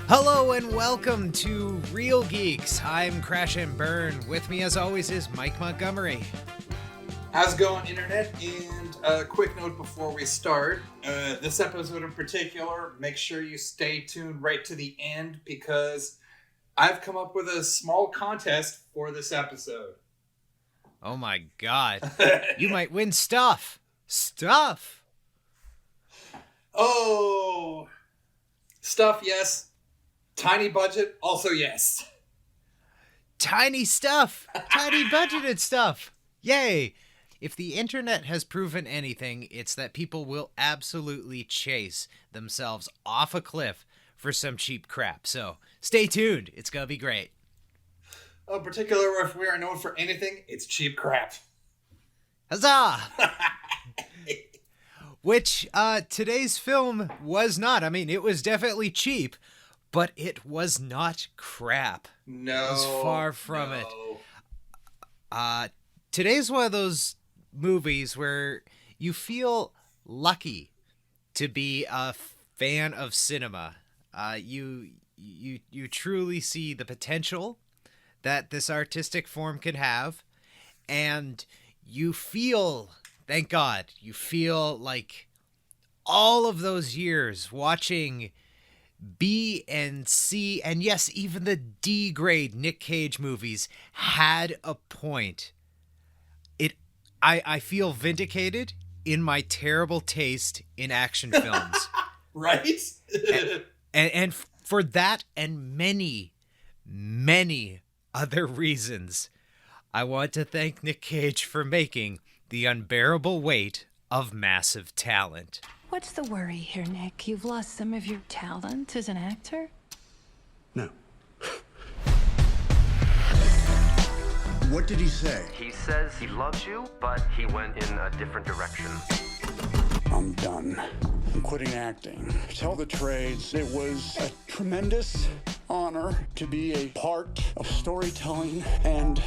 Hello and welcome to Real Geeks. I'm Crash and Burn. With me as always is Mike Montgomery. How's it going, Internet? And a quick note before we start. This episode in particular, make sure you stay tuned right to the end because I've come up with a small contest for this episode. Oh my god. You might win stuff. Stuff! Oh! Stuff, yes. Tiny budget, also yes. Tiny stuff! Tiny budgeted stuff! Yay! If the internet has proven anything, it's that people will absolutely chase themselves off a cliff for some cheap crap. So stay tuned. It's gonna be great. In particular, if we are known for anything, it's cheap crap. Huzzah! Which today's film was not. I mean, it was definitely cheap, but it was not crap. No. It was far from it. Today's one of those movies where you feel lucky to be a fan of cinema. You truly see the potential that this artistic form can have, and you feel, thank God, you feel like all of those years watching B and C, and yes, even the D grade Nick Cage movies had a point. I feel vindicated in my terrible taste in action films. Right? and for that and many, many other reasons, I want to thank Nick Cage for making the unbearable weight of massive talent. What's the worry here, Nick? You've lost some of your talent as an actor? No. What did he say? He says he loves you, but he went in a different direction. I'm done. I'm quitting acting. Tell the trades, it was a tremendous honor to be a part of storytelling and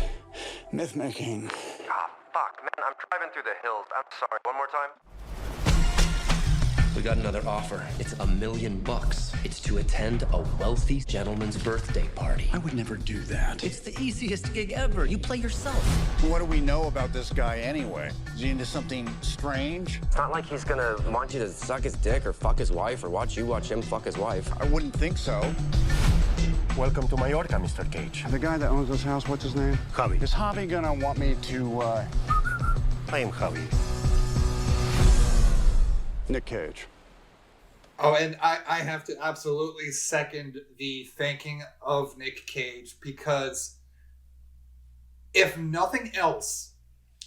myth-making. Ah, fuck, man, I'm driving through the hills. I'm sorry. One more time. We got another offer. It's $1 million. It's to attend a wealthy gentleman's birthday party. I would never do that. It's the easiest gig ever. You play yourself. What do we know about this guy anyway? Is he into something strange? It's not like he's gonna want you to suck his dick or fuck his wife or watch you watch him fuck his wife. I wouldn't think so. Welcome to Mallorca, Mr. Cage. The guy that owns this house, what's his name? Javi. Is Javi gonna want me to, I am Javi. Nick Cage. Oh, and I have to absolutely second the thanking of Nick Cage because if nothing else,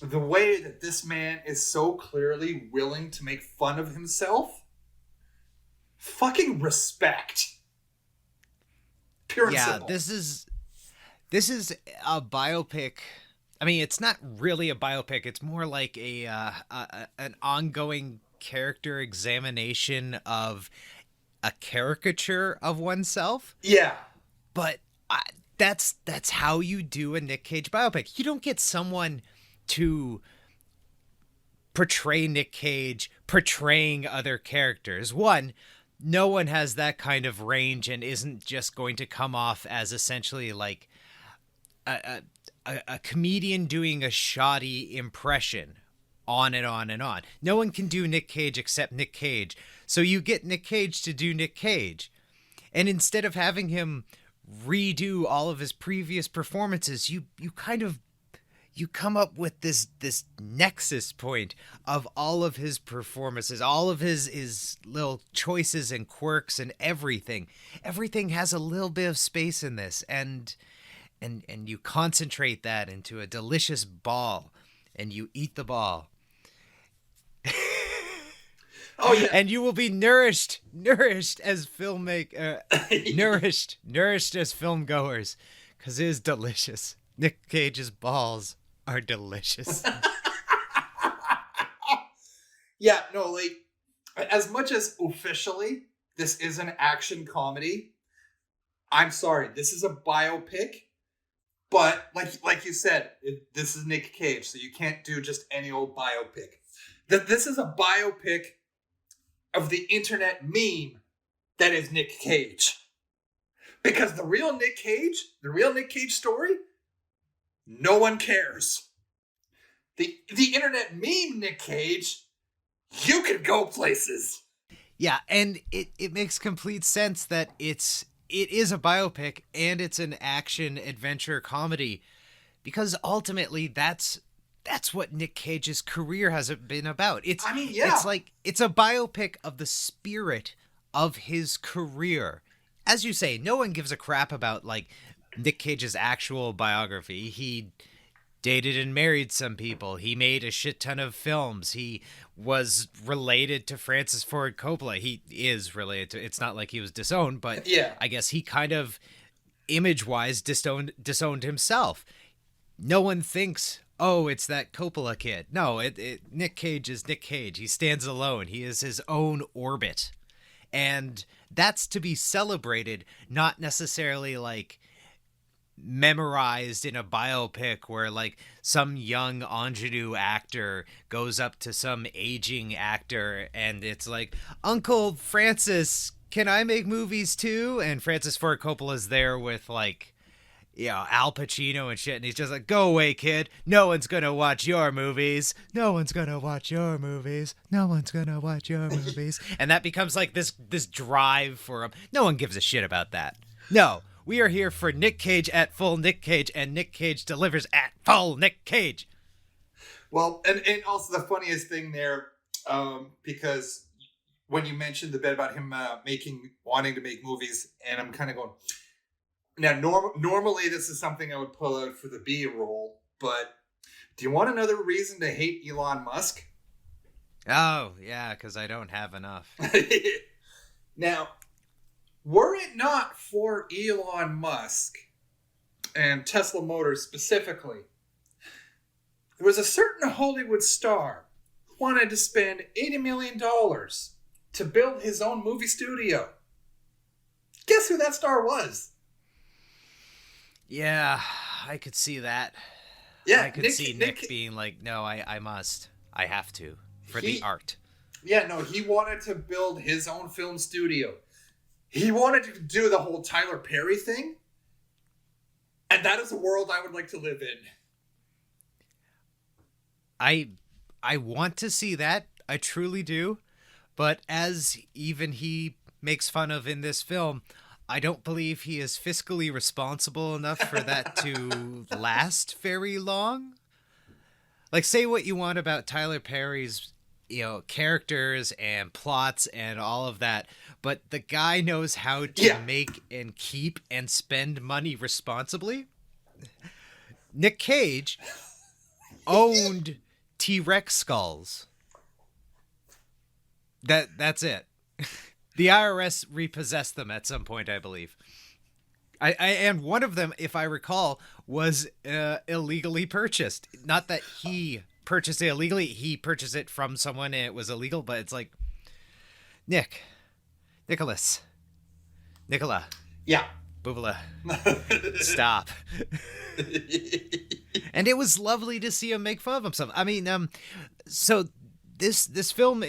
the way that this man is so clearly willing to make fun of himself, fucking respect. Pure and simple. This is a biopic. I mean, it's not really a biopic. It's more like an ongoing character examination of a caricature of oneself. Yeah. But that's how you do a Nick Cage biopic. You don't get someone to portray Nick Cage portraying other characters. One, no one has that kind of range and isn't just going to come off as essentially like a comedian doing a shoddy impression. On and on and on. No one can do Nick Cage except Nick Cage. So you get Nick Cage to do Nick Cage. And instead of having him redo all of his previous performances, you come up with this nexus point of all of his performances, all of his little choices and quirks and everything. Everything has a little bit of space in this, and you concentrate that into a delicious ball, and you eat the ball. Oh yeah. And you will be nourished as nourished as film goers, because it is delicious. Nick Cage's balls are delicious. Yeah, no, like, as much as officially this is an action comedy, I'm sorry, this is a biopic, but like you said, this is Nick Cage, so you can't do just any old biopic. This is a biopic of the internet meme that is Nick Cage. Because the real Nick Cage story, no one cares. The internet meme Nick Cage, you can go places. Yeah, and it makes complete sense that it is a biopic and it's an action adventure comedy, because ultimately that's what Nick Cage's career has been about. It's it's a biopic of the spirit of his career. As you say, no one gives a crap about like Nick Cage's actual biography. He dated and married some people. He made a shit ton of films. He was related to Francis Ford Coppola. He is related to, it's not like he was disowned, but yeah. I guess he kind of image-wise disowned himself. No one thinks, oh, it's that Coppola kid. No, Nick Cage is Nick Cage. He stands alone. He is his own orbit. And that's to be celebrated, not necessarily like memorized in a biopic where like some young ingenue actor goes up to some aging actor and it's like, Uncle Francis, can I make movies too? And Francis Ford Coppola's there with like, you know, Al Pacino and shit, and he's just like, go away, kid. No one's gonna watch your movies. No one's gonna watch your movies. No one's gonna watch your movies. And that becomes like this drive for him. No one gives a shit about that. No. We are here for Nick Cage at full Nick Cage, and Nick Cage delivers at full Nick Cage. Well, and also the funniest thing there, because when you mentioned the bit about him wanting to make movies, and I'm kind of going, now normally this is something I would pull out for the B-roll, but do you want another reason to hate Elon Musk? Oh, yeah, because I don't have enough. Now, were it not for Elon Musk and Tesla Motors specifically, there was a certain Hollywood star who wanted to spend $80 million to build his own movie studio. Guess who that star was? Yeah, I could see that. Yeah, I could see Nick being like, no, I must. I have to. For the art. Yeah, no, he wanted to build his own film studio. He wanted to do the whole Tyler Perry thing. And that is a world I would like to live in. I want to see that. I truly do. But as even he makes fun of in this film, I don't believe he is fiscally responsible enough for that to last very long. Like, say what you want about Tyler Perry's, you know, characters and plots and all of that, but the guy knows how to make and keep and spend money responsibly. Nick Cage owned T-Rex skulls. That's it. The IRS repossessed them at some point, I believe. And one of them, if I recall, was illegally purchased. Not that he purchased it illegally. He purchased it from someone and it was illegal, but it's like, Nicholas. Nicola. Yeah. Boobala. Stop. And it was lovely to see him make fun of himself. I mean, so this film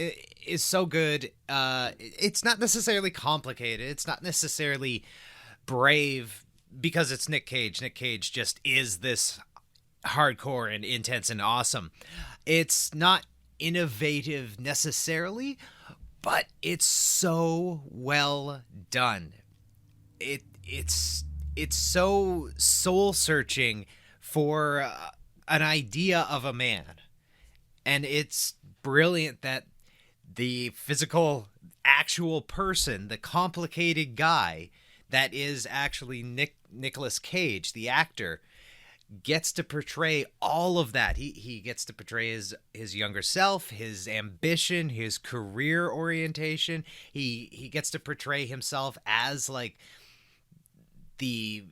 is so good. It's not necessarily complicated. It's not necessarily brave because it's Nick Cage. Nick Cage just is this hardcore and intense and awesome. It's not innovative necessarily, but it's so well done. It's so soul searching for an idea of a man, and it's brilliant that the physical, actual person, the complicated guy that is actually Nicholas Cage, the actor, gets to portray all of that. He gets to portray his younger self, his ambition, his career orientation. He gets to portray himself as like the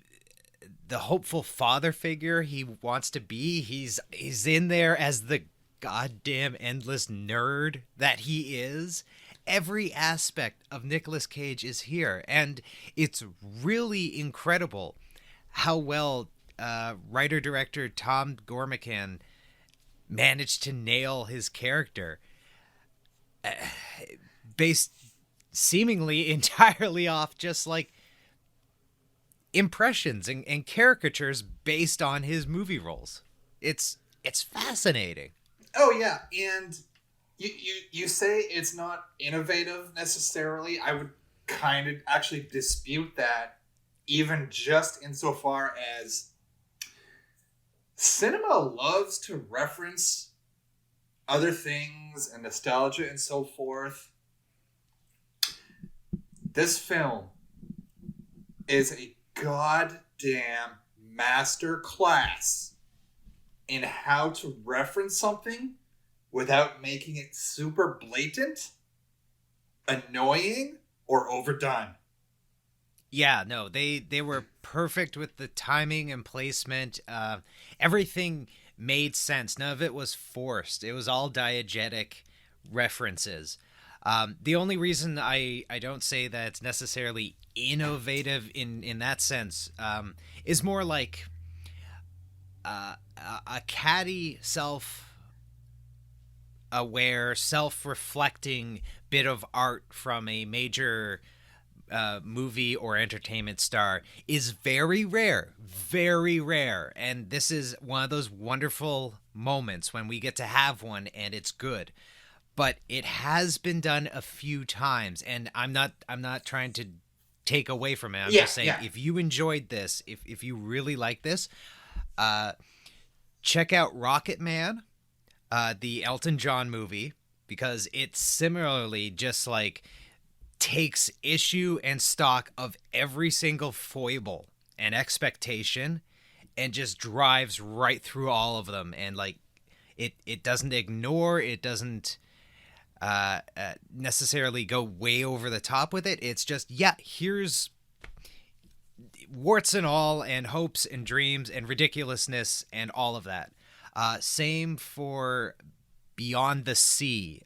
hopeful father figure he wants to be. He's in there as the goddamn endless nerd that he is. Every aspect of Nicolas Cage is here, and it's really incredible how well writer-director Tom Gormican managed to nail his character based seemingly entirely off just like impressions and caricatures based on his movie roles. It's fascinating. Oh yeah, and you say it's not innovative necessarily. I would kind of actually dispute that, even just insofar as cinema loves to reference other things and nostalgia and so forth. This film is a goddamn master class in how to reference something without making it super blatant, annoying, or overdone. Yeah, no, they were perfect with the timing and placement. Everything made sense. None of it was forced. It was all diegetic references. The only reason I don't say that it's necessarily innovative in that sense is more like a catty, self-aware, self-reflecting bit of art from a major movie or entertainment star is very rare, and this is one of those wonderful moments when we get to have one and it's good. But it has been done a few times, and I'm not trying to take away from it. I'm just saying, if you enjoyed this, if you really like this, check out Rocket Man, the Elton John movie, because it similarly just like takes issue and stock of every single foible and expectation and just drives right through all of them. And like it doesn't ignore, it doesn't necessarily go way over the top with it. It's just, here's warts and all, and hopes and dreams and ridiculousness and all of that. Same for Beyond the Sea.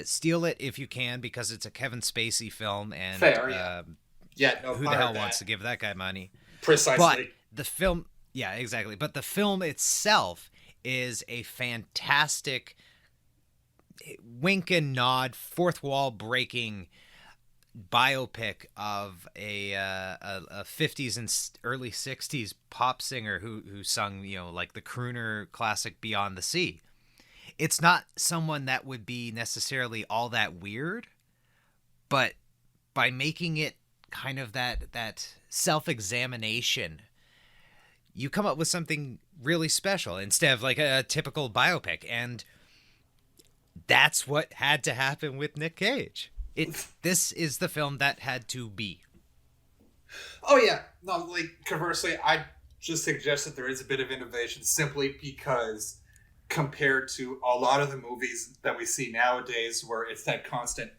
Steal it if you can, because it's a Kevin Spacey film, and Fair, no, who the hell wants to give that guy money? Precisely. But the film, exactly. But the film itself is a fantastic wink and nod, fourth wall breaking biopic of a 50s and early 60s pop singer who sung, like the crooner classic Beyond the Sea. It's not someone that would be necessarily all that weird, but by making it kind of that self-examination, you come up with something really special instead of like a typical biopic. And that's what had to happen with Nick Cage. This is the film that had to be. Oh yeah. No, like conversely, I just suggest that there is a bit of innovation simply because compared to a lot of the movies that we see nowadays where it's that constant,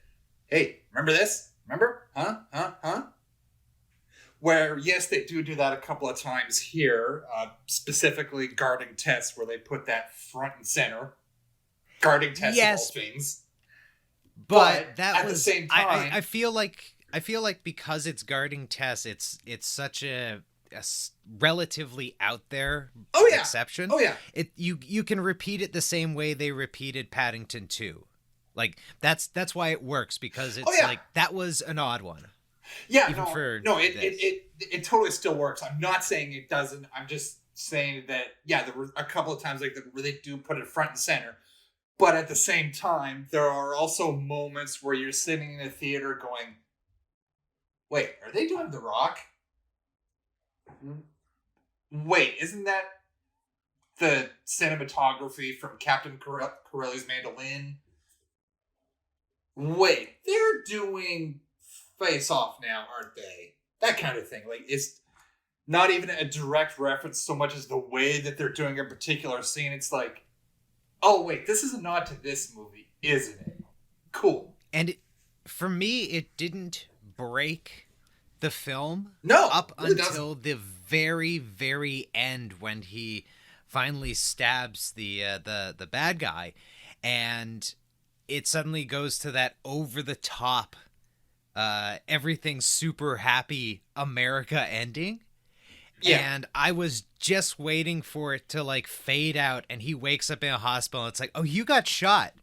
hey, remember this? Remember? Huh? Where, yes, they do that a couple of times here, specifically Guarding Tess, where they put that front and center. Guarding Tess of all things. But that at was, the same time, I feel like because it's Guarding Tess, it's such a relatively out there exception. Oh yeah. You can repeat it the same way they repeated Paddington 2. Like that's why it works, because it's like that was an odd one. Yeah, it totally still works. I'm not saying it doesn't. I'm just saying that there were a couple of times like that where they do put it front and center. But at the same time, there are also moments where you're sitting in a theater going, wait, are they doing The Rock? Wait, isn't that the cinematography from Captain Corelli's Mandolin? Wait, they're doing Face Off now, aren't they? That kind of thing. Like, it's not even a direct reference so much as the way that they're doing a particular scene. It's like, oh, wait, this is a nod to this movie, isn't it? Cool. And for me, it didn't break the film up until the very, very end when he finally stabs the bad guy, and it suddenly goes to that over-the-top, everything's super happy America ending. Yeah. And I was just waiting for it to like fade out, and he wakes up in a hospital and it's like, oh, you got shot.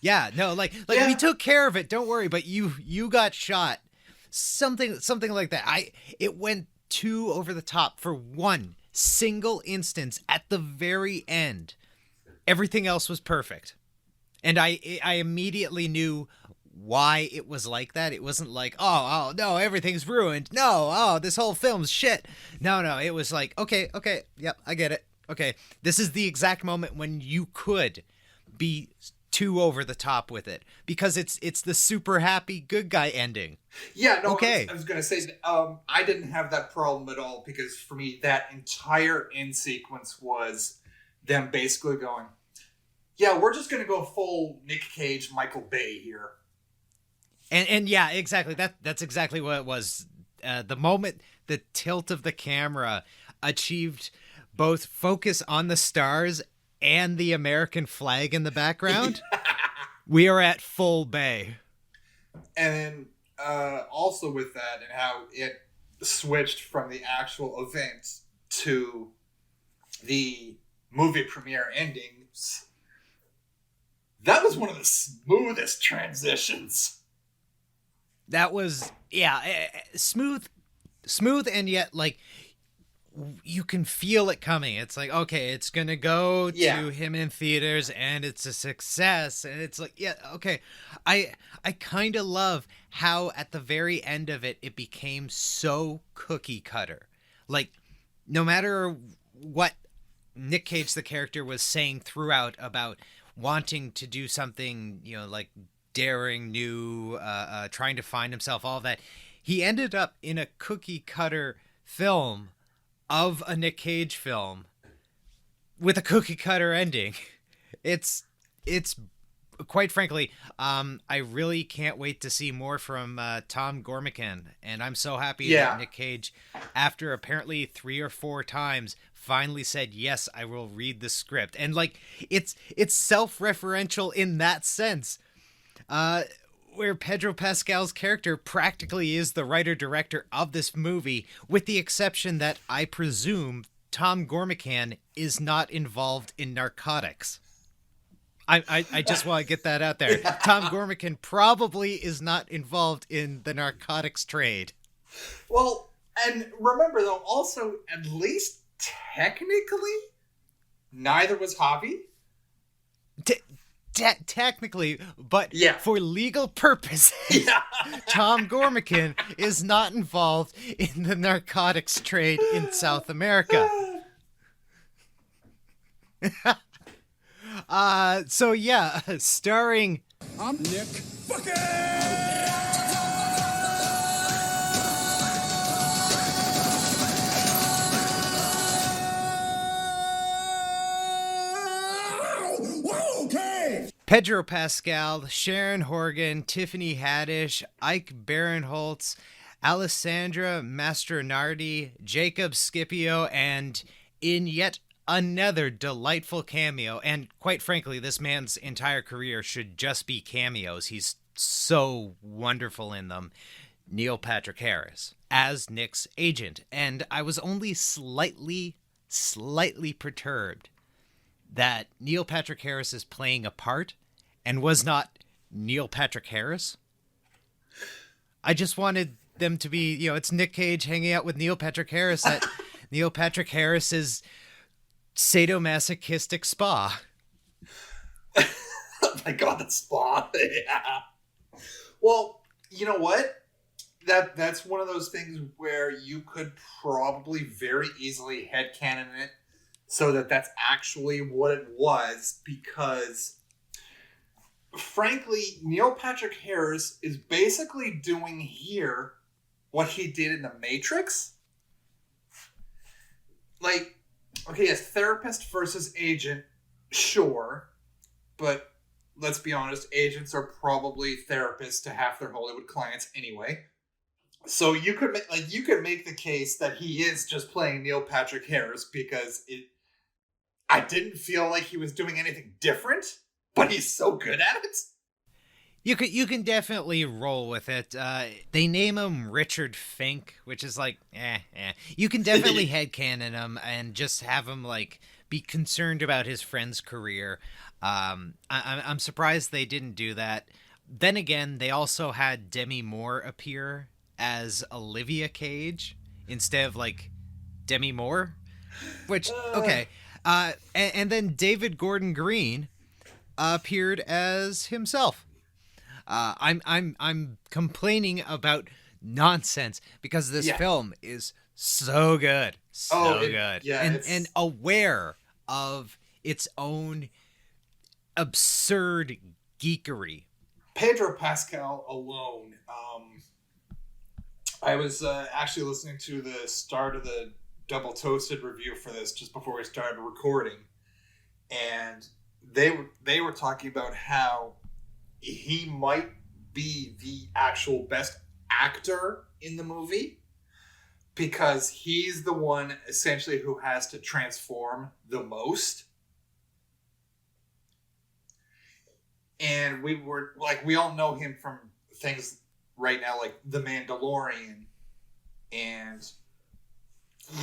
Yeah, no, like we took care of it, don't worry, but you got shot. Something like that. It went too over the top for one single instance at the very end. Everything else was perfect. And I immediately knew why it was like that. It wasn't like, oh no, everything's ruined. No, this whole film's shit. No, it was like, okay, yep, I get it. Okay, this is the exact moment when you could be too over the top with it, because it's the super happy good guy ending. Yeah, no, okay. I was going to say, I didn't have that problem at all, because for me, that entire end sequence was them basically going, yeah, we're just going to go full Nick Cage, Michael Bay here. And yeah, exactly. That's exactly what it was. The moment the tilt of the camera achieved both focus on the stars and the American flag in the background, we are at full Bay. And then also with that, and how it switched from the actual event to the movie premiere endings, that was one of the smoothest transitions. That was, yeah, smooth, and yet, like, you can feel it coming. It's like, okay, it's gonna go to him in theaters, and it's a success, and it's like, yeah, okay. I kind of love how at the very end of it, it became so cookie cutter. Like, no matter what Nick Cage, the character, was saying throughout about wanting to do something, like daring, new, trying to find himself, all that, he ended up in a cookie cutter film of a Nick Cage film with a cookie cutter ending. It's quite frankly, I really can't wait to see more from Tom Gormican, and I'm so happy that Nick Cage, after apparently 3 or 4 times, finally said, yes, I will read the script. And like, it's self-referential in that sense, where Pedro Pascal's character practically is the writer-director of this movie, with the exception that I presume Tom Gormican is not involved in narcotics. I just want to get that out there. Tom Gormican probably is not involved in the narcotics trade. Well, and remember though, also, at least technically, neither was Javi. Technically, but yeah, for legal purposes, Tom Gormican is not involved in the narcotics trade in South America. So yeah, starring... I'm Nick fucking... Pedro Pascal, Sharon Horgan, Tiffany Haddish, Ike Barinholtz, Alessandra Mastronardi, Jacob Scipio, and in yet another delightful cameo, and quite frankly, this man's entire career should just be cameos. He's so wonderful in them. Neil Patrick Harris as Nick's agent, and I was only slightly perturbed that Neil Patrick Harris is playing a part and was not Neil Patrick Harris. I just wanted them to be, it's Nick Cage hanging out with Neil Patrick Harris at Neil Patrick Harris's sadomasochistic spa. Oh my God, the spa. Yeah. Well, you know what? That's one of those things where you could probably very easily headcanon it so that that's actually what it was, because frankly, Neil Patrick Harris is basically doing here what he did in The Matrix. Like, okay, yes, therapist versus agent, sure, but let's be honest, agents are probably therapists to half their Hollywood clients anyway. So you could make the case that he is just playing Neil Patrick Harris, because I didn't feel like he was doing anything different, but he's so good at it. You can definitely roll with it. They name him Richard Fink, which is like, You can definitely headcanon him and just have him like be concerned about his friend's career. I'm surprised they didn't do that. Then again, they also had Demi Moore appear as Olivia Cage instead of like Demi Moore, which okay. And then David Gordon Green appeared as himself. I'm complaining about nonsense because this film is so good, good, and aware of its own absurd geekery. Pedro Pascal alone. I was actually listening to the start of the Double Toasted review for this just before we started recording, and they were talking about how he might be the actual best actor in the movie because he's the one essentially who has to transform the most. And we all know him from things right now like The Mandalorian, and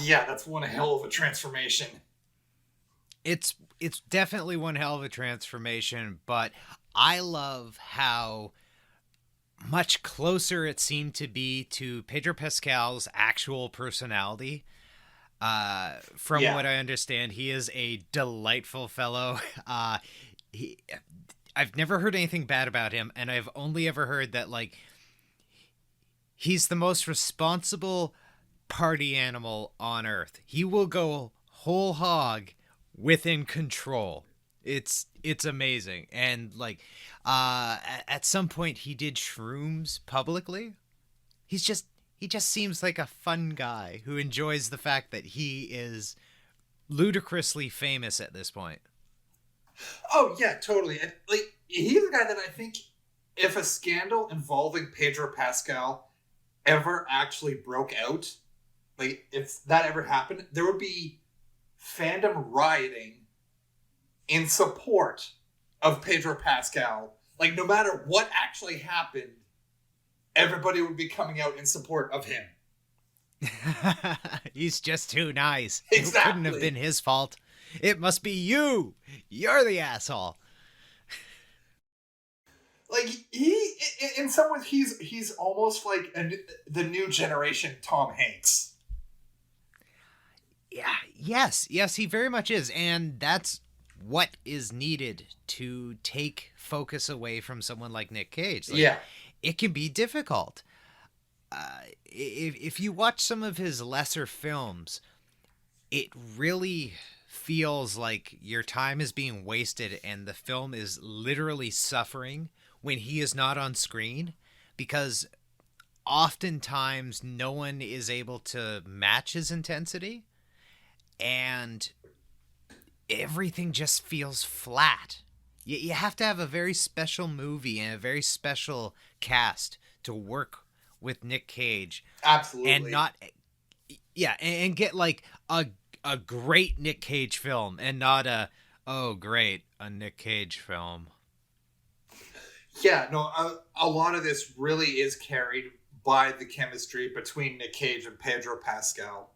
yeah, that's one hell of a transformation. It's definitely one hell of a transformation, but I love how much closer it seemed to be to Pedro Pascal's actual personality. From what I understand, he is a delightful fellow. I've never heard anything bad about him, and I've only ever heard that like he's the most responsible party animal on earth. He will go whole hog within control. It's amazing. And like at some point he did shrooms publicly. He just seems like a fun guy who enjoys the fact that he is ludicrously famous at this point. Oh yeah, totally. And, like, he's the guy that I think if a scandal involving Pedro Pascal ever actually broke out, like if that ever happened, there would be fandom rioting in support of Pedro Pascal. Like no matter what actually happened, everybody would be coming out in support of him. He's just too nice. Exactly. It couldn't have been his fault. It must be you. You're the asshole. Like he, in some ways, he's almost like the new generation Tom Hanks. Yeah. Yes, he very much is, and that's what is needed to take focus away from someone like Nick Cage. Like, it can be difficult. If you watch some of his lesser films, it really feels like your time is being wasted and the film is literally suffering when he is not on screen, because oftentimes no one is able to match his intensity and everything just feels flat. You have to have a very special movie and a very special cast to work with Nick Cage. Absolutely. And not, and get like a great Nick Cage film and not a Nick Cage film. Yeah, no, a lot of this really is carried by the chemistry between Nick Cage and Pedro Pascal.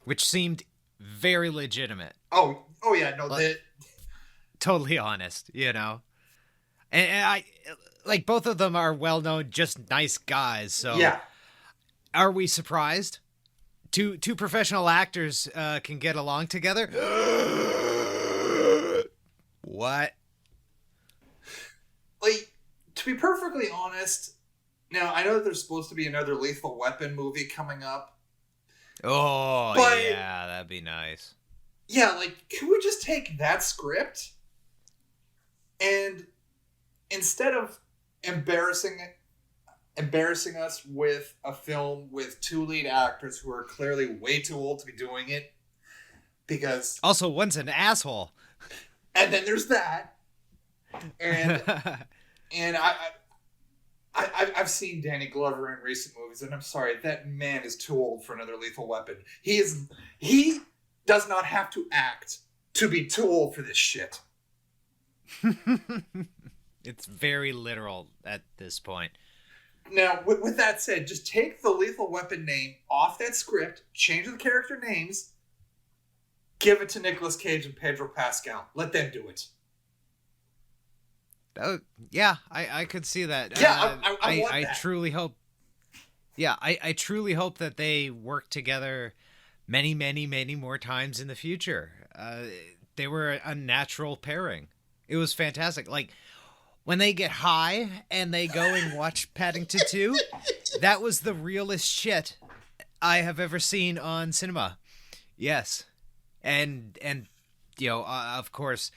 Which seemed very legitimate. Oh yeah, no, totally honest, you know? And I, like, both of them are well-known, just nice guys, so... Yeah. Are we surprised? Two professional actors can get along together? What? Like, to be perfectly honest, now, I know that there's supposed to be another Lethal Weapon movie coming up. Oh, but, yeah, that'd be nice. Yeah, like, could we just take that script and instead of embarrassing us with a film with two lead actors who are clearly way too old to be doing it, because... Also, one's an asshole. And then there's that. And I've seen Danny Glover in recent movies, and I'm sorry, that man is too old for another Lethal Weapon. He does not have to act to be too old for this shit. It's very literal at this point. Now, with that said, just take the Lethal Weapon name off that script, change the character names, give it to Nicholas Cage and Pedro Pascal. Let them do it. Oh, yeah, I could see that. Yeah, I want I that. truly hope. Yeah, I truly hope that they work together many, many, many more times in the future. They were a natural pairing. It was fantastic. Like, when they get high and they go and watch Paddington 2, that was the realest shit I have ever seen on cinema. Yes. And of course,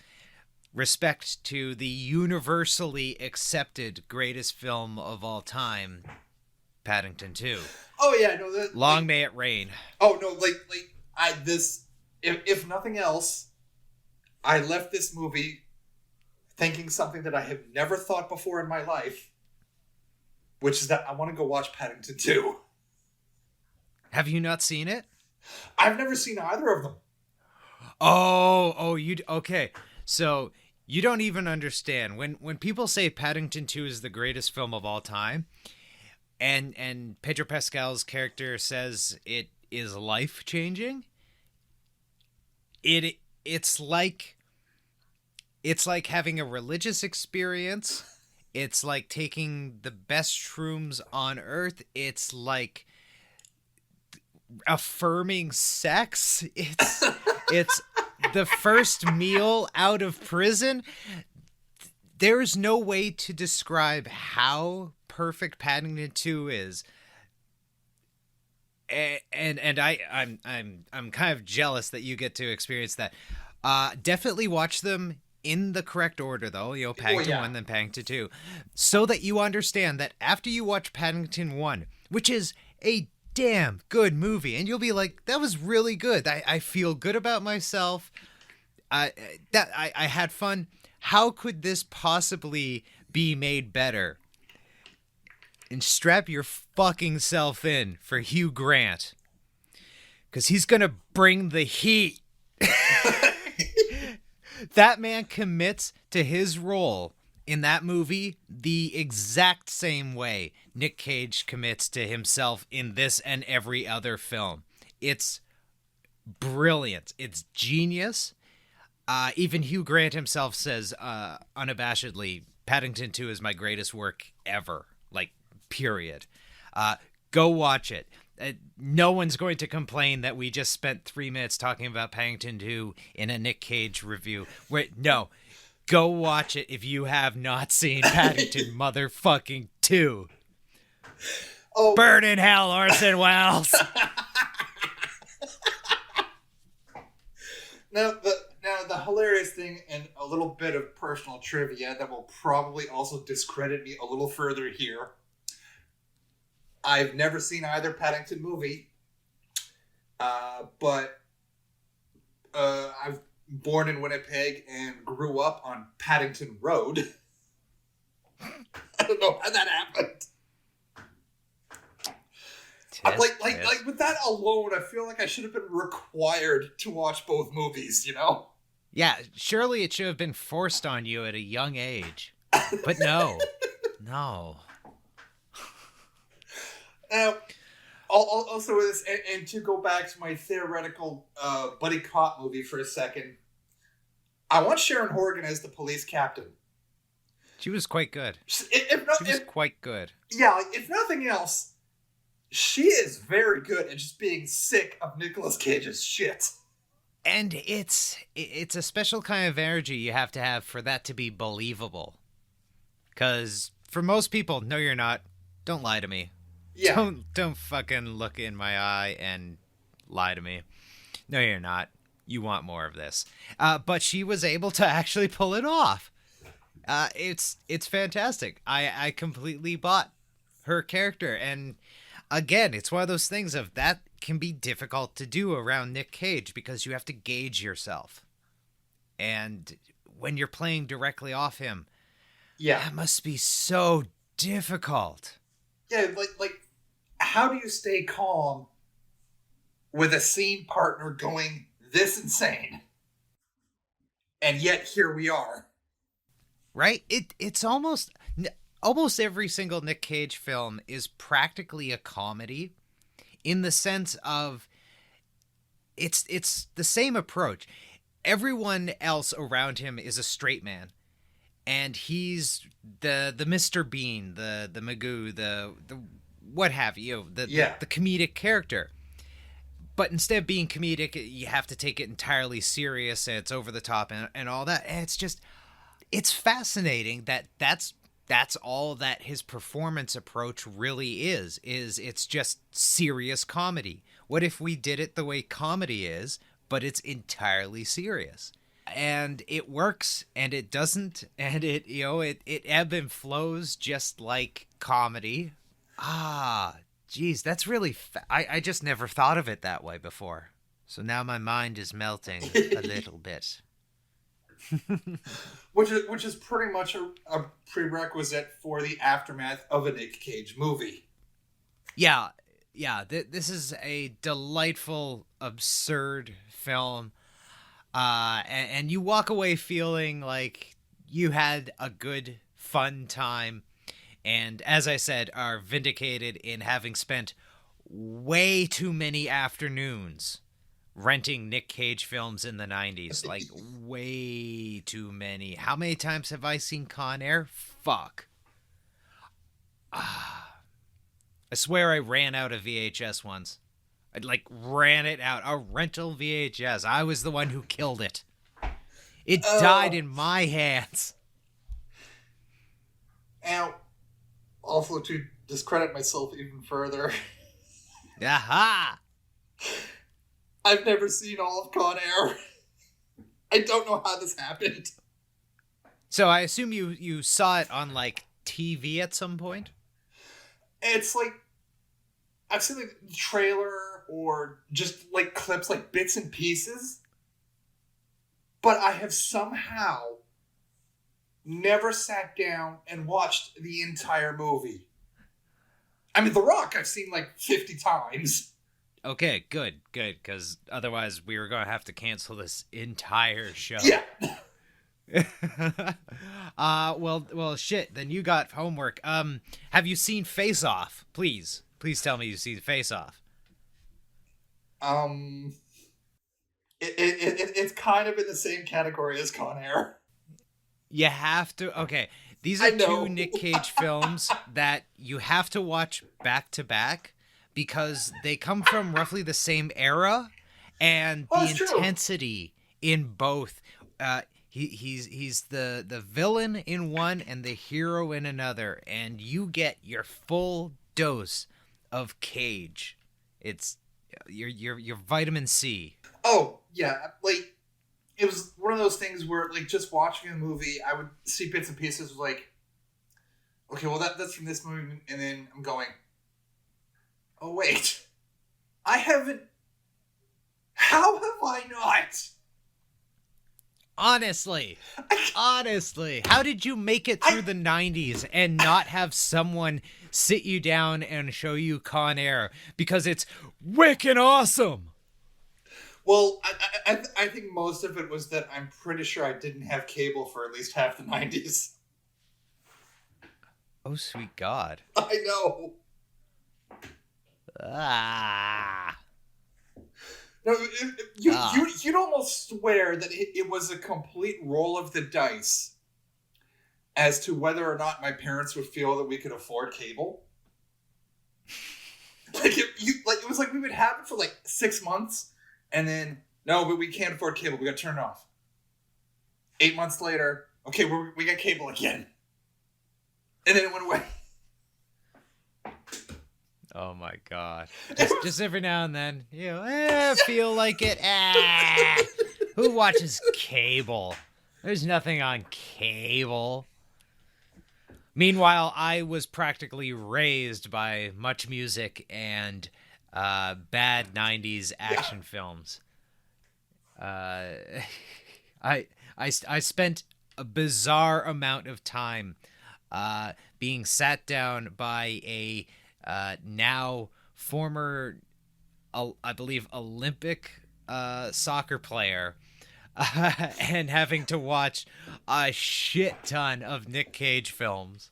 respect to the universally accepted greatest film of all time, Paddington 2. Oh yeah, no, that, Long may it rain. Oh no, if nothing else, I left this movie thinking something that I have never thought before in my life, which is that I want to go watch Paddington 2. Have you not seen it? I've never seen either of them. Okay. So you don't even understand when people say Paddington 2 is the greatest film of all time, and Pedro Pascal's character says it is life changing. It's like having a religious experience. It's like taking the best shrooms on earth. It's like affirming sex. It's the first meal out of prison. There's no way to describe how perfect Paddington 2 is. And I'm kind of jealous that you get to experience that. Definitely watch them in the correct order, though. Paddington 1, then Paddington 2, so that you understand that after you watch Paddington 1, which is a damn good movie, and you'll be like, that was really good. I feel good about myself. I had fun. How could this possibly be made better? And strap your fucking self in for Hugh Grant, because he's gonna bring the heat. That man commits to his role in that movie the exact same way Nick Cage commits to himself in this and every other film. It's brilliant. It's genius. Even Hugh Grant himself says unabashedly, Paddington 2 is my greatest work ever. Like, period. Go watch it. No one's going to complain that we just spent 3 minutes talking about Paddington 2 in a Nick Cage review. No. Go watch it if you have not seen Paddington motherfucking 2. Oh. Burn in hell, Orson Welles. Now the hilarious thing, and a little bit of personal trivia that will probably also discredit me a little further here. I've never seen either Paddington movie, but I've born in Winnipeg and grew up on Paddington Road. I don't know how that happened. Like with that alone, I feel like I should have been required to watch both movies, Yeah, surely it should have been forced on you at a young age. But no. No. Also with this, and to go back to my theoretical buddy cop movie for a second, I want Sharon Horgan as the police captain. She was quite good. Quite good. Yeah, if nothing else, she is very good at just being sick of Nicolas Cage's shit. And it's a special kind of energy you have to have for that to be believable. Because for most people, no, you're not. Don't lie to me. Yeah. Don't fucking look in my eye and lie to me. No, you're not. You want more of this. But she was able to actually pull it off. It's fantastic. I completely bought her character. And again, it's one of those things of that can be difficult to do around Nick Cage because you have to gauge yourself. And when you're playing directly off him, that must be so difficult. Yeah, like how do you stay calm with a scene partner going this insane? And yet here we are. Right? It's almost every single Nick Cage film is practically a comedy in the sense of it's the same approach. Everyone else around him is a straight man. And he's the Mr. Bean, the Magoo, the what have you, Yeah. the comedic character. But instead of being comedic, you have to take it entirely serious, and it's over the top and all that. And it's fascinating that that's all that his performance approach really is it's just serious comedy. What if we did it the way comedy is, but it's entirely serious? And it works, and it doesn't, and it ebb and flows just like comedy. Geez, that's really I just never thought of it that way before. So now my mind is melting a little bit. Which is pretty much a prerequisite for the aftermath of a Nick Cage movie. Yeah. This is a delightful, absurd film. And you walk away feeling like you had a good, fun time. And as I said, are vindicated in having spent way too many afternoons renting Nick Cage films in the 90s. Like, way too many. How many times have I seen Con Air? Fuck. I swear I ran out of VHS once. I ran it out. A rental VHS. I was the one who killed it. It died in my hands. And also, to discredit myself even further, Aha! I've never seen all of Con Air. I don't know how this happened. So I assume you saw it on, TV at some point? It's I've seen the trailer or just clips, bits and pieces. But I have somehow never sat down and watched the entire movie. I mean, The Rock I've seen 50 times. Okay, good, because otherwise we were going to have to cancel this entire show. Yeah. Well, shit, then you got homework. Have you seen Face Off? Please tell me you've seen Face Off. It's kind of in the same category as Con Air. You have to. Okay, these are two Nick Cage films that you have to watch back to back because they come from roughly the same era, and the intensity in both. He's the villain in one and the hero in another, and you get your full dose of Cage. It's your vitamin C. Oh yeah, it was one of those things where, just watching a movie, I would see bits and pieces of, okay, well, that's from this movie, and then I'm going, oh, wait. How have I not? Honestly, how did you make it through the 90s and not have someone sit you down and show you Con Air? Because it's wicked awesome! Well, I think most of it was that I'm pretty sure I didn't have cable for at least half the 90s. Oh, sweet God. I know. No, you'd almost swear that it was a complete roll of the dice as to whether or not my parents would feel that we could afford cable. It was we would have it for 6 months. And then, no, but we can't afford cable. We got to turn it off. 8 months later, okay, we got cable again. And then it went away. Oh, my God. Just every now and then, feel like it. Who watches cable? There's nothing on cable. Meanwhile, I was practically raised by Much Music and bad 90s action films. I spent a bizarre amount of time being sat down by a now former, I believe, Olympic soccer player and having to watch a shit ton of Nick Cage films.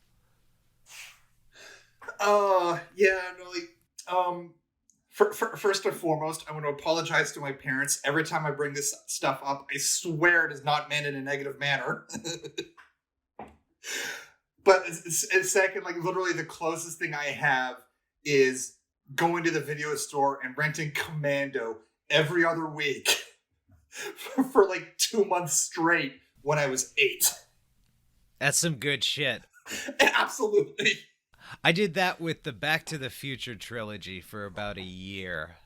First and foremost, I want to apologize to my parents. Every time I bring this stuff up, I swear it is not meant in a negative manner. But second, literally the closest thing I have is going to the video store and renting Commando every other week for like 2 months straight when I was 8. That's some good shit. Absolutely. I did that with the Back to the Future trilogy for about a year.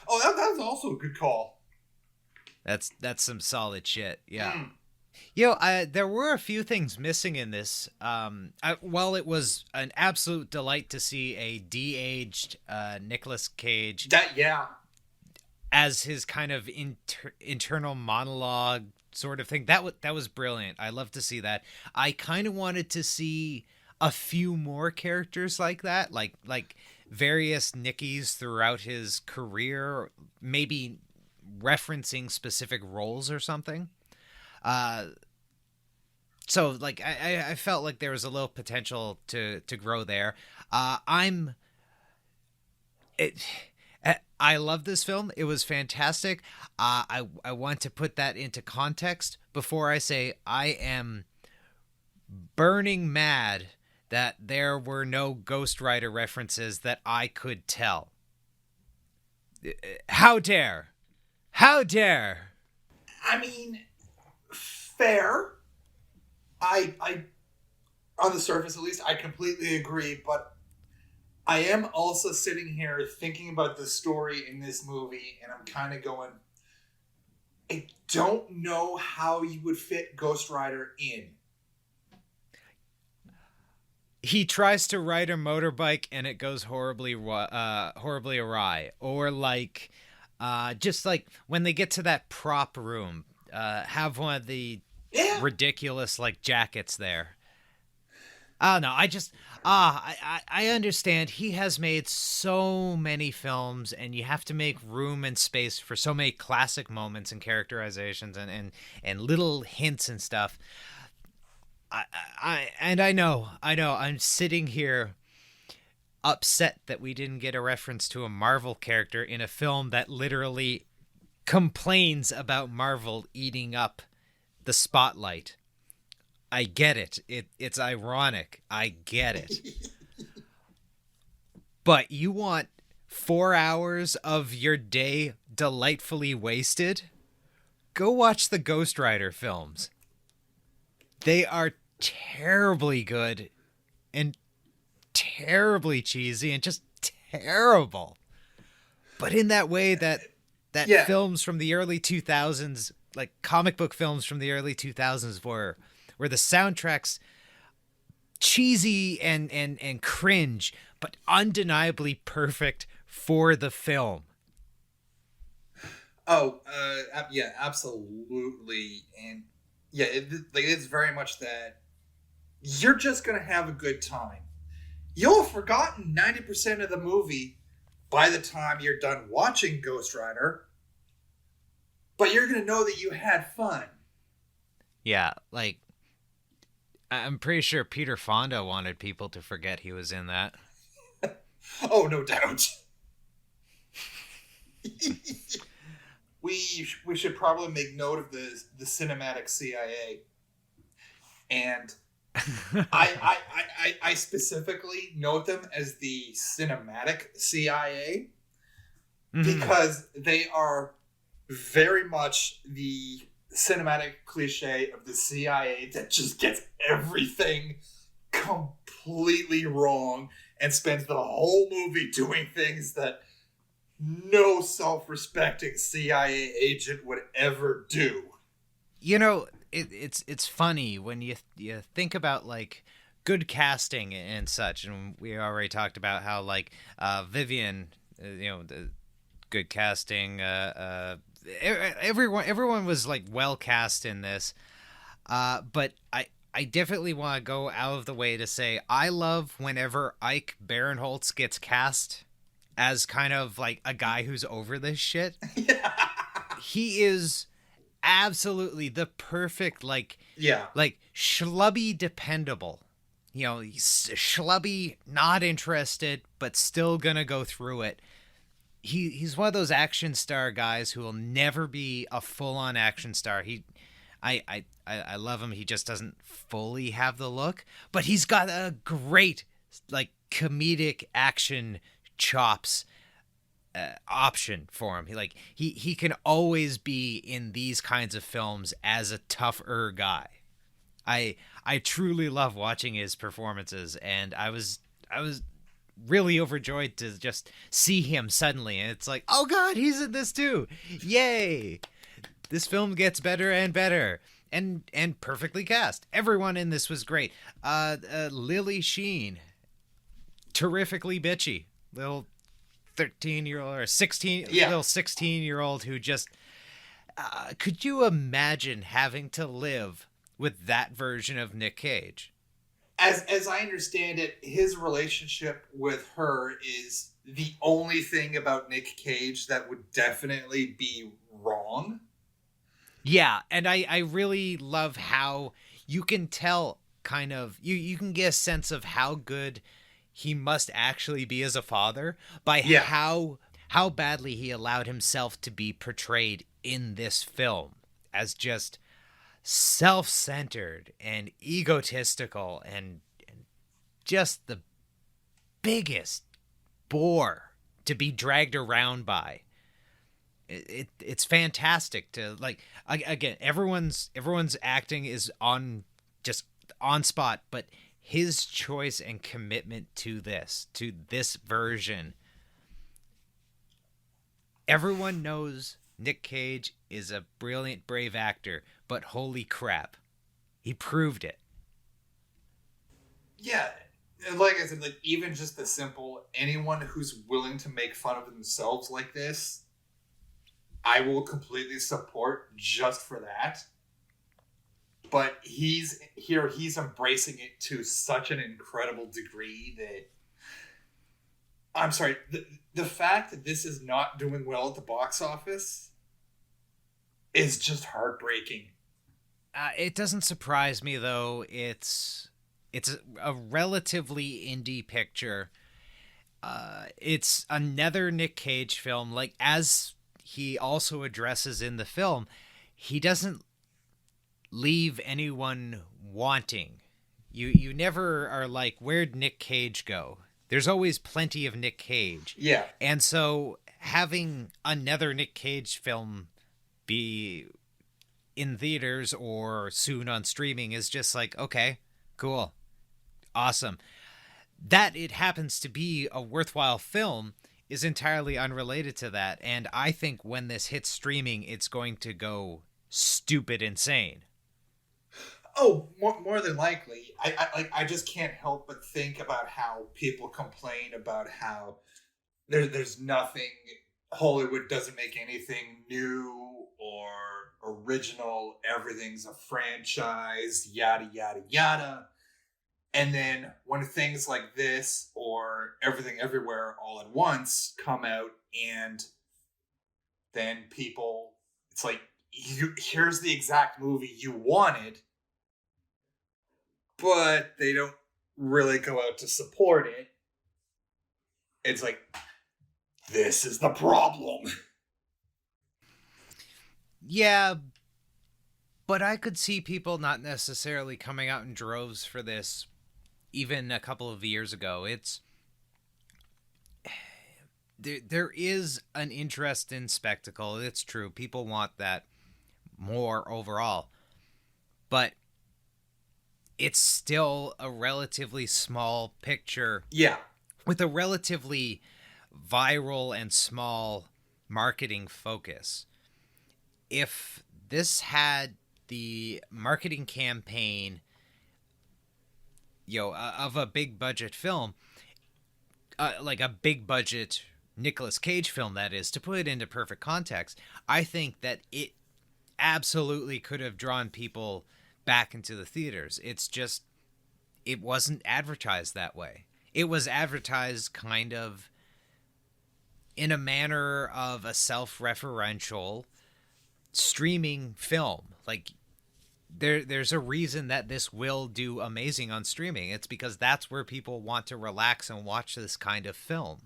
Oh, that was also a good call. That's some solid shit. Yeah. Yo, there were a few things missing in this. While it was an absolute delight to see a de-aged Nicholas Cage as his kind of internal monologue sort of thing, that was brilliant. I love to see that. I kind of wanted to see a few more characters like that, like various Nickies throughout his career, maybe referencing specific roles or something. So like I felt like there was a little potential to grow there. I love this film. It was fantastic. I want to put that into context before I say I am burning mad that there were no Ghost Rider references that I could tell. How dare? How dare? I mean, fair. I on the surface at least, I completely agree, but I am also sitting here thinking about the story in this movie, and I'm kind of going, I don't know how you would fit Ghost Rider in. He tries to ride a motorbike and it goes horribly awry. Or like, just like when they get to that prop room, have one of the ridiculous like jackets there. Oh no, I understand he has made so many films and you have to make room and space for so many classic moments and characterizations and little hints and stuff. I know I'm sitting here upset that we didn't get a reference to a Marvel character in a film that literally complains about Marvel eating up the spotlight. I get it. It's ironic. I get it. But you want 4 hours of your day delightfully wasted? Go watch the Ghost Rider films. They are terribly good and terribly cheesy and just terrible. But in that way that films from the early 2000s, like comic book films from the early 2000s were, where the soundtrack's cheesy and cringe, but undeniably perfect for the film. Oh, yeah, absolutely. And yeah, it's very much that you're just going to have a good time. You'll have forgotten 90% of the movie by the time you're done watching Ghost Rider, but you're going to know that you had fun. Yeah, like, I'm pretty sure Peter Fonda wanted people to forget he was in that. Oh, no doubt. We should probably make note of the cinematic CIA. And I specifically note them as the cinematic CIA because they are very much the cinematic cliche of the CIA that just gets everything completely wrong and spends the whole movie doing things that no self-respecting CIA agent would ever do. You know, it's funny when you think about like good casting and such, and we already talked about how like Vivian, the good casting. Everyone was like well cast in this, but I definitely want to go out of the way to say I love whenever Ike Barinholtz gets cast as kind of like a guy who's over this shit. He is absolutely the perfect like schlubby dependable. He's schlubby, not interested, but still gonna go through it. He's one of those action star guys who will never be a full-on action star. I love him. He just doesn't fully have the look, but he's got a great like comedic action chops option for him. He can always be in these kinds of films as a tougher guy. I truly love watching his performances, and I was really overjoyed to just see him suddenly, and it's like, oh god, he's in this too. Yay. This film gets better and better. And perfectly cast. Everyone in this was great. Lily Sheen, terrifically bitchy. Little 13-year-old or 16, little 16-year-old who just, could you imagine having to live with that version of Nick Cage? As I understand it, his relationship with her is the only thing about Nick Cage that would definitely be wrong. Yeah, and I really love how you can tell kind of, you can get a sense of how good he must actually be as a father by how badly he allowed himself to be portrayed in this film as just self-centered and egotistical and just the biggest bore to be dragged around by. It's fantastic to, like, again, everyone's acting is on spot, but his choice and commitment to this version, everyone knows Nick Cage is a brilliant, brave actor, but holy crap, he proved it. Yeah, and like I said, like, even just the simple, anyone who's willing to make fun of themselves like this, I will completely support just for that. But he's embracing it to such an incredible degree that, I'm sorry, the fact that this is not doing well at the box office is just heartbreaking. It doesn't surprise me, though. It's a relatively indie picture. It's another Nick Cage film, like, as he also addresses in the film, he doesn't leave anyone wanting. You never are like, where'd Nick Cage go? There's always plenty of Nick Cage. Yeah. And so having another Nick Cage film be in theaters or soon on streaming is just like, okay, cool, awesome. That it happens to be a worthwhile film is entirely unrelated to that, and I think when this hits streaming, it's going to go stupid insane. Oh, more than likely. I just can't help but think about how people complain about how there's nothing, Hollywood doesn't make anything new or original, everything's a franchise, yada, yada, yada. And then when things like this or Everything Everywhere All at Once come out, and then people, it's like, here's the exact movie you wanted, but they don't really go out to support it. It's like, this is the problem. Yeah, but I could see people not necessarily coming out in droves for this even a couple of years ago. There is an interest in spectacle. It's true. People want that more overall. But it's still a relatively small picture. Yeah. With a relatively viral and small marketing focus. If this had the marketing campaign, of a big budget film, like a big budget Nicolas Cage film, that is, to put it into perfect context, I think that it absolutely could have drawn people back into the theaters. It's just, it wasn't advertised that way. It was advertised kind of in a manner of a self-referential streaming film. Like, there's a reason that this will do amazing on streaming. It's because that's where people want to relax and watch this kind of film.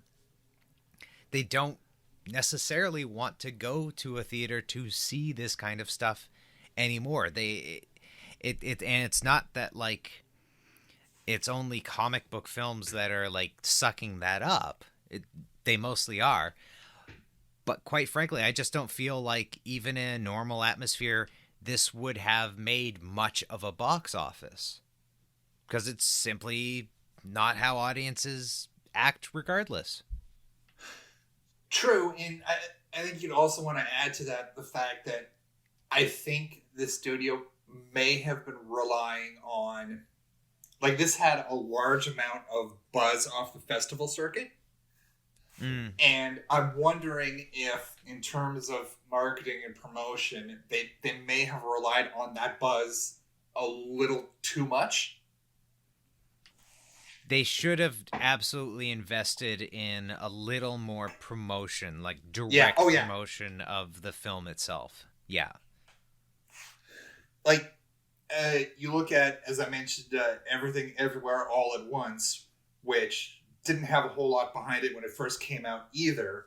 They don't necessarily want to go to a theater to see this kind of stuff anymore. And it's not that, like, it's only comic book films that are like sucking that up. They mostly are. But quite frankly, I just don't feel like even in a normal atmosphere, this would have made much of a box office. Because it's simply not how audiences act regardless. True, and I think you'd also want to add to that the fact that I think the studio may have been relying on... Like, this had a large amount of buzz off the festival circuit. And I'm wondering if, in terms of marketing and promotion, they may have relied on that buzz a little too much. They should have absolutely invested in a little more promotion, like direct promotion of the film itself. Yeah. Like, you look at, as I mentioned, Everything Everywhere All at Once, which didn't have a whole lot behind it when it first came out either.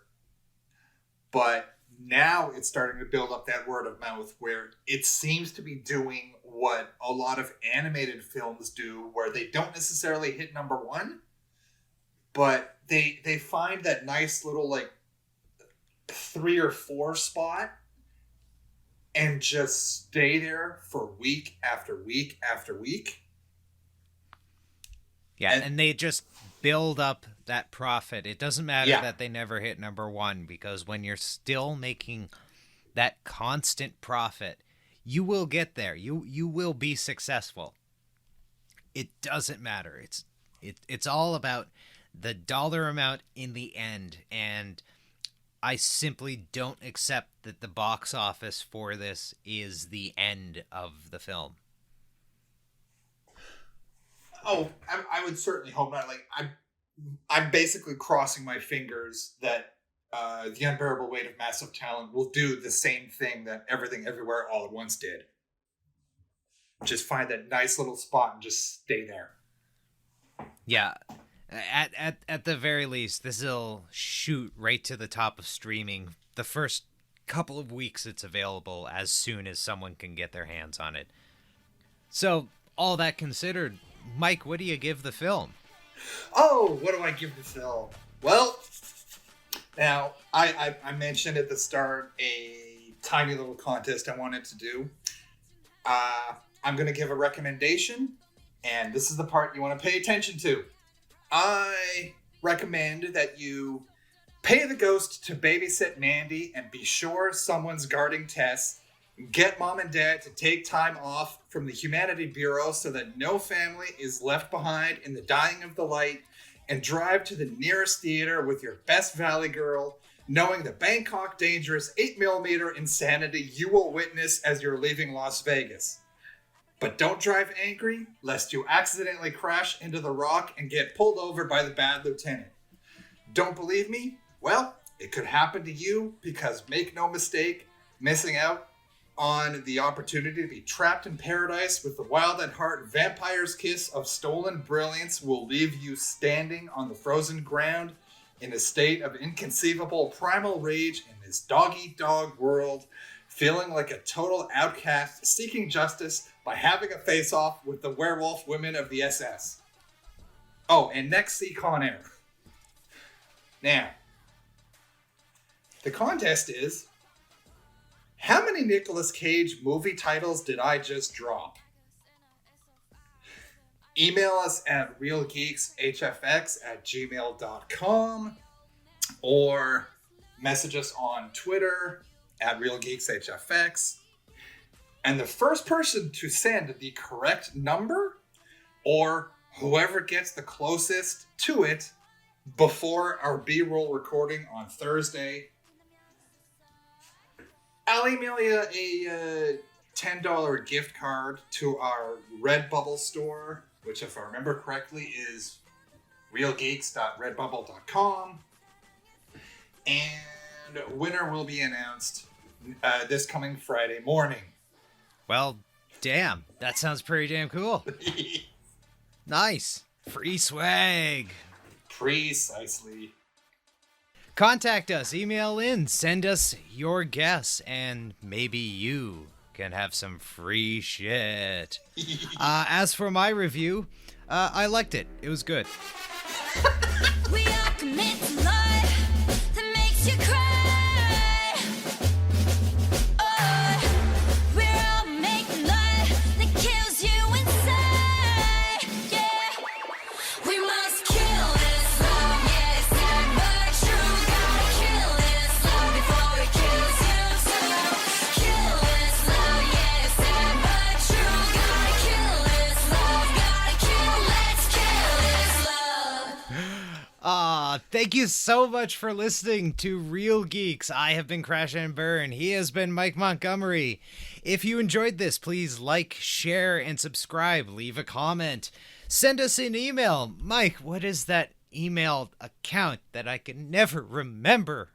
But now it's starting to build up that word of mouth where it seems to be doing what a lot of animated films do, where they don't necessarily hit number one, but they find that nice little like 3 or 4 spot and just stay there for week after week after week. Yeah, and they just build up that profit. It doesn't matter that they never hit number one, because when you're still making that constant profit, you will get there. You will be successful. It doesn't matter. It's all about the dollar amount in the end, and I simply don't accept that the box office for this is the end of the film. Oh, I would certainly hope not. Like, I'm basically crossing my fingers that The Unbearable Weight of Massive Talent will do the same thing that Everything Everywhere All at Once did. Just find that nice little spot and just stay there. Yeah. At the very least, this will shoot right to the top of streaming the first couple of weeks it's available, as soon as someone can get their hands on it. So, all that considered, Mike, what do you give the film? Oh, what do I give the film? Well, now, I mentioned at the start a tiny little contest I wanted to do. I'm going to give a recommendation, and this is the part you want to pay attention to. I recommend that you pay the ghost to babysit Mandy and be sure someone's guarding Tess. Get mom and dad to take time off from the Humanity Bureau so that no family is left behind in the dying of the light, and drive to the nearest theater with your best Valley girl, knowing the Bangkok dangerous 8mm insanity you will witness as you're leaving Las Vegas. But don't drive angry, lest you accidentally crash into the rock and get pulled over by the bad lieutenant. Don't believe me? Well, it could happen to you, because make no mistake, missing out on the opportunity to be trapped in paradise with the wild at heart vampire's kiss of stolen brilliance will leave you standing on the frozen ground in a state of inconceivable primal rage in this dog-eat-dog world, feeling like a total outcast seeking justice by having a face-off with the werewolf women of the SS. Oh, and next, see Con Air. Now, the contest is, how many Nicolas Cage movie titles did I just drop? Email us at realgeekshfx@gmail.com or message us on Twitter at realgeekshfx. And the first person to send the correct number, or whoever gets the closest to it before our B-roll recording on Thursday, I'll email you a $10 gift card to our Redbubble store, which, if I remember correctly, is realgeeks.redbubble.com. And winner will be announced this coming Friday morning. Well, damn, that sounds pretty damn cool. Nice. Free swag. Precisely. Contact us, email in, send us your guess, and maybe you can have some free shit. As for my review, I liked it. It was good. We all commit to life that makes you cry. Oh, we're all making life that kills you inside. Yeah, we must kill this love. Yeah, it's sad but true. Gotta kill this love before it kills you too. Kill this love. Yeah, it's sad but true. Gotta kill this love. Gotta kill. Let's kill this love. Thank you so much for listening to Real Geeks. I have been Crash and Burn. He has been Mike Montgomery. If you enjoyed this, please like, share, and subscribe. Leave a comment. Send us an email. Mike, what is that email account that I can never remember?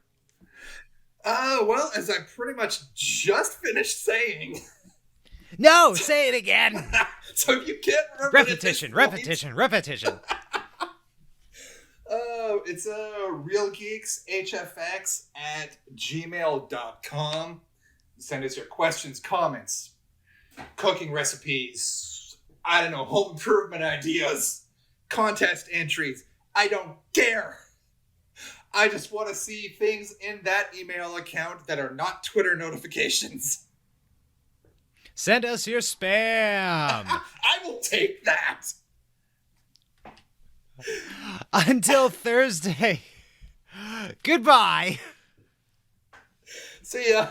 Well, as I pretty much just finished saying. No, say it again. So you can't remember Repetition. It's Real Geeks HFX at gmail.com. Send us your questions, comments, cooking recipes, I don't know, home improvement ideas, contest entries. I don't care. I just want to see things in that email account that are not Twitter notifications. Send us your spam. I will take that. Until Thursday. Goodbye. See ya.